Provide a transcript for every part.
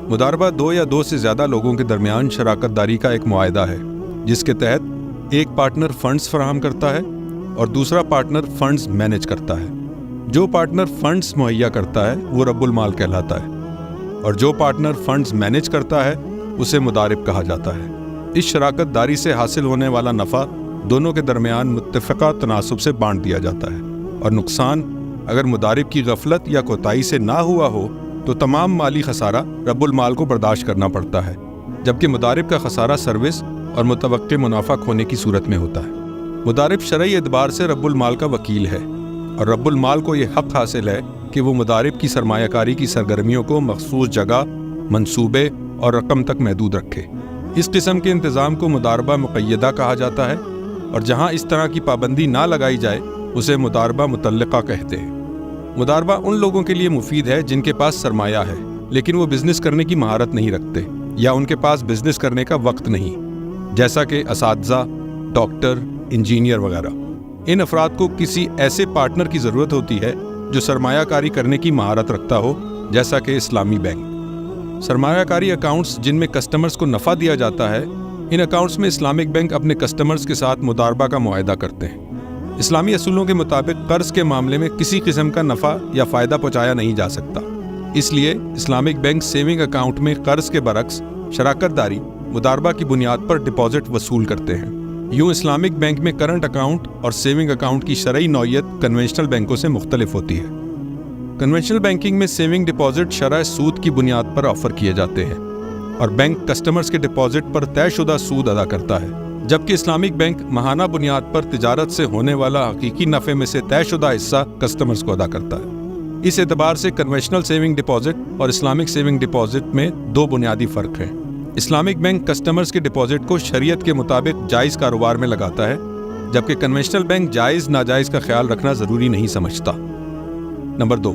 مداربہ دو یا دو سے زیادہ لوگوں کے درمیان شراکت داری کا ایک معاہدہ ہے جس کے تحت ایک پارٹنر فنڈز فراہم کرتا ہے اور دوسرا پارٹنر فنڈز مینیج کرتا ہے۔ جو پارٹنر فنڈز مہیا کرتا ہے وہ رب المال کہلاتا ہے اور جو پارٹنر فنڈز مینیج کرتا ہے اسے مدارب کہا جاتا ہے۔ اس شراکت داری سے حاصل ہونے والا نفع دونوں کے درمیان متفقہ تناسب سے بانٹ دیا جاتا ہے اور نقصان اگر مدارب کی غفلت یا کوتاہی سے نہ ہوا ہو تو تمام مالی خسارہ رب المال کو برداشت کرنا پڑتا ہے، جبکہ مدارب کا خسارہ سروس اور متوقع منافع کھونے کی صورت میں ہوتا ہے۔ مدارب شرعی اعتبار سے رب المال کا وکیل ہے اور رب المال کو یہ حق حاصل ہے کہ وہ مدارب کی سرمایہ کاری کی سرگرمیوں کو مخصوص جگہ، منصوبے اور رقم تک محدود رکھے۔ اس قسم کے انتظام کو مداربہ مقیدہ کہا جاتا ہے اور جہاں اس طرح کی پابندی نہ لگائی جائے اسے مداربہ متعلقہ کہتے ہیں۔ مداربہ ان لوگوں کے لیے مفید ہے جن کے پاس سرمایہ ہے لیکن وہ بزنس کرنے کی مہارت نہیں رکھتے یا ان کے پاس بزنس کرنے کا وقت نہیں، جیسا کہ اساتذہ، ڈاکٹر، انجینئر وغیرہ۔ ان افراد کو کسی ایسے پارٹنر کی ضرورت ہوتی ہے جو سرمایہ کاری کرنے کی مہارت رکھتا ہو، جیسا کہ اسلامی بینک۔ سرمایہ کاری اکاؤنٹس جن میں کسٹمرز کو نفع دیا جاتا ہے، ان اکاؤنٹس میں اسلامک بینک اپنے کسٹمرز کے ساتھ مداربہ کا معاہدہ کرتے ہیں۔ اسلامی اصولوں کے مطابق قرض کے معاملے میں کسی قسم کا نفع یا فائدہ پہنچایا نہیں جا سکتا، اس لیے اسلامک بینک سیونگ اکاؤنٹ میں قرض کے برعکس شراکت داری مداربہ کی بنیاد پر ڈپازٹ وصول کرتے ہیں۔ یوں اسلامک بینک میں کرنٹ اکاؤنٹ اور سیونگ اکاؤنٹ کی شرعی نوعیت کنونشنل بینکوں سے مختلف ہوتی ہے۔ کنونشنل بینکنگ میں سیونگ ڈپازٹ شرح سود کی بنیاد پر آفر کیے جاتے ہیں اور بینک کسٹمرز کے ڈپازٹ پر طے شدہ سود ادا کرتا ہے، جبکہ اسلامک بینک ماہانہ بنیاد پر تجارت سے ہونے والا حقیقی نفع میں سے طے شدہ حصہ کسٹمرز کو ادا کرتا ہے۔ اس اعتبار سے کنونشنل سیونگ ڈپازٹ اور اسلامک سیونگ ڈپازٹ میں دو بنیادی فرق ہیں۔ اسلامک بینک کسٹمرز کے ڈپازٹ کو شریعت کے مطابق جائز کاروبار میں لگاتا ہے، جبکہ کنونشنل بینک جائز ناجائز کا خیال رکھنا ضروری نہیں سمجھتا۔ نمبر 2،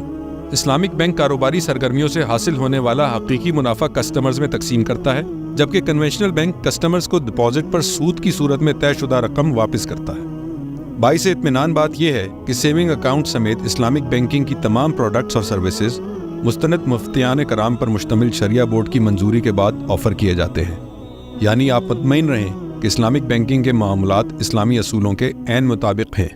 اسلامک بینک کاروباری سرگرمیوں سے حاصل ہونے والا حقیقی منافع کسٹمرز میں تقسیم کرتا ہے، جبکہ کنونشنل بینک کسٹمرز کو ڈپازٹ پر سود کی صورت میں طے شدہ رقم واپس کرتا ہے۔ باعث اطمینان بات یہ ہے کہ سیونگ اکاؤنٹ سمیت اسلامک بینکنگ کی تمام پروڈکٹس اور سروسز مستند مفتیان کرام پر مشتمل شریعہ بورڈ کی منظوری کے بعد آفر کیے جاتے ہیں، یعنی آپ مطمئن رہیں کہ اسلامک بینکنگ کے معاملات اسلامی اصولوں کے عین مطابق ہیں۔